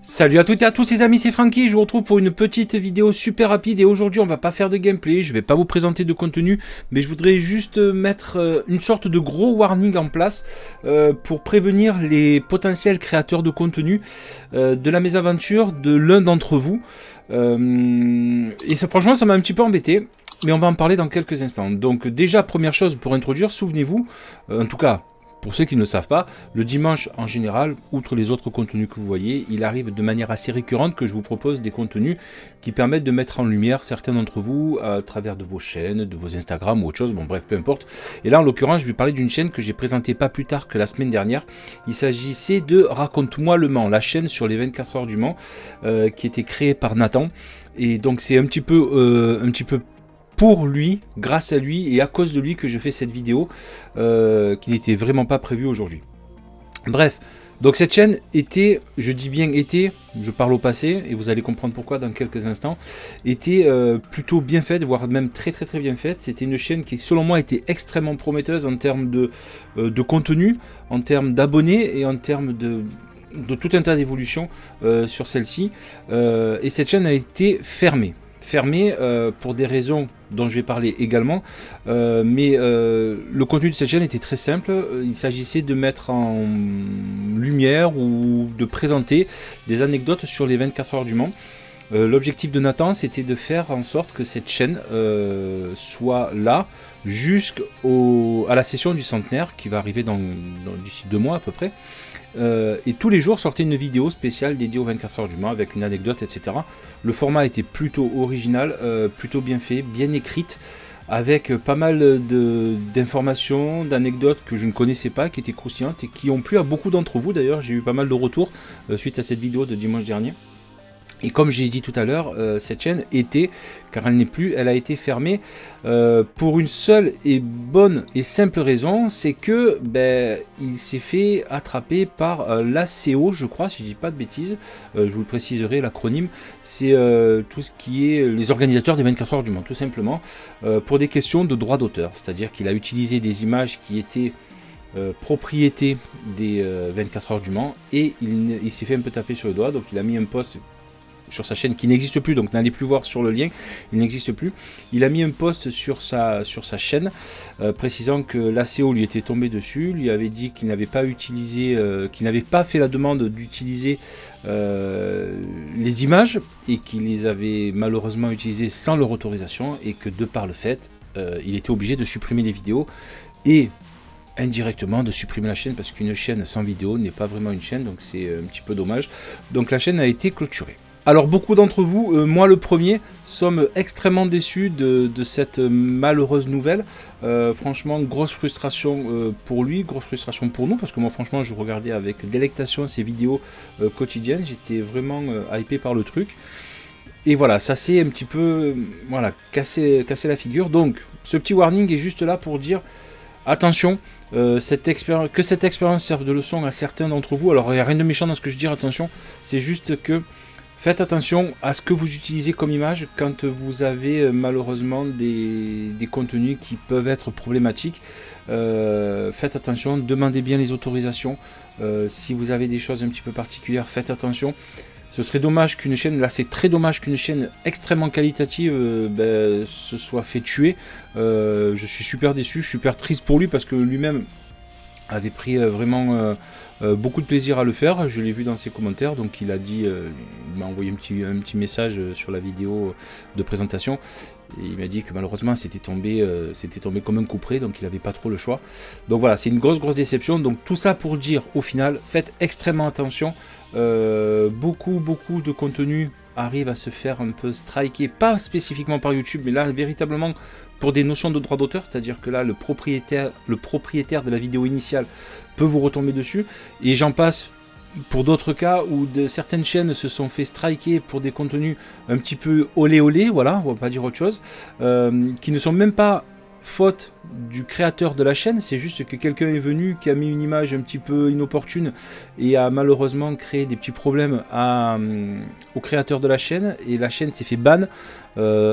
Salut à toutes et à tous les amis, c'est Francky, je vous retrouve pour une petite vidéo super rapide et aujourd'hui on va pas faire de gameplay, je vais pas vous présenter de contenu, mais je voudrais juste mettre une sorte de gros warning en place pour prévenir les potentiels créateurs de contenu de la mésaventure de l'un d'entre vous. Et ça, franchement ça m'a un petit peu embêté, mais on va en parler dans quelques instants. Donc déjà première chose pour introduire, souvenez-vous, en tout cas... Pour ceux qui ne savent pas, le dimanche en général, outre les autres contenus que vous voyez, il arrive de manière assez récurrente que je vous propose des contenus qui permettent de mettre en lumière certains d'entre vous à travers de vos chaînes, de vos Instagram ou autre chose, bon bref, peu importe. Et là en l'occurrence, je vais parler d'une chaîne que j'ai présentée pas plus tard que la semaine dernière. Il s'agissait de Raconte-moi le Mans, la chaîne sur les 24 heures du Mans, qui était créée par Nathan. Et donc c'est un petit peu pour lui, grâce à lui et à cause de lui que je fais cette vidéo qui n'était vraiment pas prévue aujourd'hui. Bref, donc cette chaîne était, je dis bien était, je parle au passé et vous allez comprendre pourquoi dans quelques instants, était plutôt bien faite, voire même très bien faite. C'était une chaîne qui selon moi était extrêmement prometteuse en termes de contenu, en termes d'abonnés et en termes de tout un tas d'évolutions sur celle-ci. Et cette chaîne a été fermée pour des raisons dont je vais parler également, mais le contenu de cette chaîne était très simple. Il s'agissait de mettre en lumière ou de présenter des anecdotes sur les 24 heures du Mans. L'objectif de Nathan, c'était de faire en sorte que cette chaîne soit là jusqu'à la session du centenaire qui va arriver d'ici 2 mois à peu près. Et tous les jours sortait une vidéo spéciale dédiée aux 24 heures du Mans avec une anecdote, etc. Le format était plutôt original, plutôt bien fait, bien écrite, avec pas mal d'informations, d'anecdotes que je ne connaissais pas, qui étaient croustillantes et qui ont plu à beaucoup d'entre vous. D'ailleurs, j'ai eu pas mal de retours suite à cette vidéo de dimanche dernier. Et comme j'ai dit tout à l'heure, cette chaîne était, car elle n'est plus, elle a été fermée pour une seule et bonne et simple raison, c'est que il s'est fait attraper par l'ACO, je crois, si je dis pas de bêtises, je vous le préciserai, l'acronyme, c'est tout ce qui est les organisateurs des 24 heures du Mans, tout simplement, pour des questions de droit d'auteur, c'est-à-dire qu'il a utilisé des images qui étaient propriété des 24 heures du Mans et il s'est fait un peu taper sur le doigt, donc il a mis un post sur sa chaîne qui n'existe plus, donc n'allez plus voir sur le lien, il n'existe plus. Il a mis un post sur sa chaîne précisant que l'ACO lui était tombé dessus, lui avait dit qu'il n'avait pas utilisé, qu'il n'avait pas fait la demande d'utiliser les images et qu'il les avait malheureusement utilisées sans leur autorisation et que de par le fait, il était obligé de supprimer les vidéos et indirectement de supprimer la chaîne parce qu'une chaîne sans vidéo n'est pas vraiment une chaîne, donc c'est un petit peu dommage. Donc la chaîne a été clôturée. Alors beaucoup d'entre vous, moi le premier, sommes extrêmement déçus de cette malheureuse nouvelle. Franchement, grosse frustration pour lui, grosse frustration pour nous, parce que moi franchement je regardais avec délectation ces vidéos quotidiennes, j'étais vraiment hypé par le truc. Et voilà, ça s'est un petit peu cassé la figure. Donc ce petit warning est juste là pour dire attention, que cette expérience serve de leçon à certains d'entre vous. Alors il n'y a rien de méchant dans ce que je dis, attention, c'est juste que faites attention à ce que vous utilisez comme image quand vous avez malheureusement des contenus qui peuvent être problématiques. Faites attention, demandez bien les autorisations. Si vous avez des choses un petit peu particulières, faites attention. Ce serait dommage qu'une chaîne, là c'est très dommage qu'une chaîne extrêmement qualitative se soit fait tuer. Je suis super déçu, super triste pour lui parce que lui-même avait pris vraiment beaucoup de plaisir à le faire. Je l'ai vu dans ses commentaires, donc il a dit, il m'a envoyé un petit message sur la vidéo de présentation. Et il m'a dit que malheureusement c'était tombé comme un coup près, donc il n'avait pas trop le choix. Donc voilà, c'est une grosse déception. Donc tout ça pour dire au final, faites extrêmement attention. Beaucoup de contenu arrive à se faire un peu striker, pas spécifiquement par YouTube, mais là véritablement pour des notions de droit d'auteur, c'est-à-dire que là le propriétaire de la vidéo initiale peut vous retomber dessus, et j'en passe pour d'autres cas où certaines chaînes se sont fait striker pour des contenus un petit peu olé, voilà, on va pas dire autre chose, qui ne sont même pas faute du créateur de la chaîne, c'est juste que quelqu'un est venu, qui a mis une image un petit peu inopportune et a malheureusement créé des petits problèmes au créateur de la chaîne, et la chaîne s'est fait ban.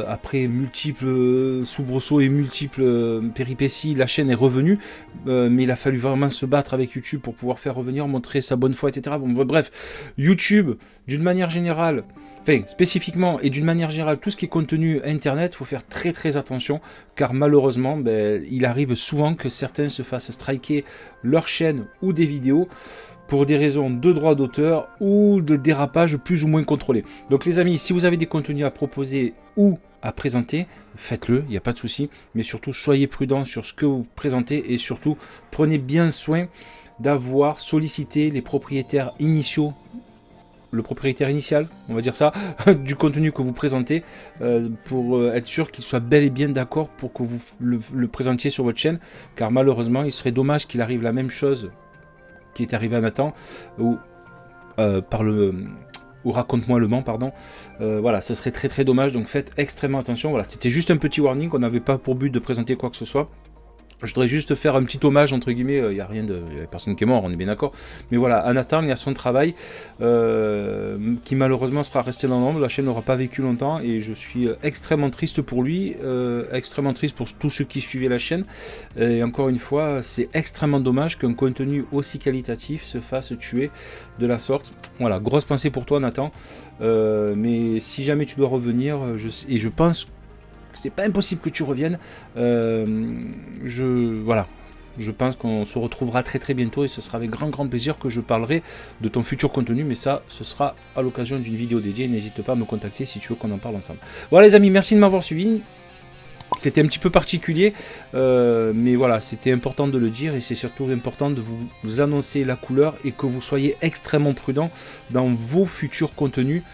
Après multiples soubresauts et multiples péripéties, la chaîne est revenue, mais il a fallu vraiment se battre avec YouTube pour pouvoir faire revenir, montrer sa bonne foi, etc. Bon, bref, YouTube, d'une manière générale, enfin spécifiquement et d'une manière générale, tout ce qui est contenu internet, il faut faire très très attention, car malheureusement, il arrive souvent que certains se fassent striker leur chaîne ou des vidéos pour des raisons de droit d'auteur ou de dérapage plus ou moins contrôlés. Donc les amis, si vous avez des contenus à proposer ou à présenter, faites-le, il n'y a pas de souci, mais surtout soyez prudents sur ce que vous présentez, et surtout prenez bien soin d'avoir sollicité les propriétaires initiaux, le propriétaire initial, on va dire ça, du contenu que vous présentez, pour être sûr qu'il soit bel et bien d'accord pour que vous le présentiez sur votre chaîne, car malheureusement il serait dommage qu'il arrive la même chose qui est arrivé à Nathan, ou raconte-moi le Mans, pardon. Voilà, ce serait très très dommage, donc faites extrêmement attention. Voilà, c'était juste un petit warning, on n'avait pas pour but de présenter quoi que ce soit. Je voudrais juste faire un petit hommage, entre guillemets, il n'y a rien de... Il y a personne qui est mort, on est bien d'accord. Mais voilà, à Nathan, il y a son travail qui malheureusement sera resté dans l'ombre. La chaîne n'aura pas vécu longtemps et je suis extrêmement triste pour lui, extrêmement triste pour tous ceux qui suivaient la chaîne. Et encore une fois, c'est extrêmement dommage qu'un contenu aussi qualitatif se fasse tuer de la sorte. Voilà, grosse pensée pour toi, Nathan. Mais si jamais tu dois revenir, je pense c'est pas impossible que tu reviennes. Voilà. Je pense qu'on se retrouvera très très bientôt et ce sera avec grand plaisir que je parlerai de ton futur contenu, mais ça, ce sera à l'occasion d'une vidéo dédiée. N'hésite pas à me contacter si tu veux qu'on en parle ensemble. Voilà les amis, merci de m'avoir suivi. C'était un petit peu particulier, mais voilà, c'était important de le dire, et c'est surtout important de vous annoncer la couleur et que vous soyez extrêmement prudent dans vos futurs contenus,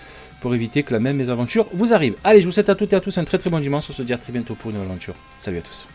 pour éviter que la même mésaventure vous arrive. Allez, je vous souhaite à toutes et à tous un très très bon dimanche. On se dit à très bientôt pour une nouvelle aventure. Salut à tous.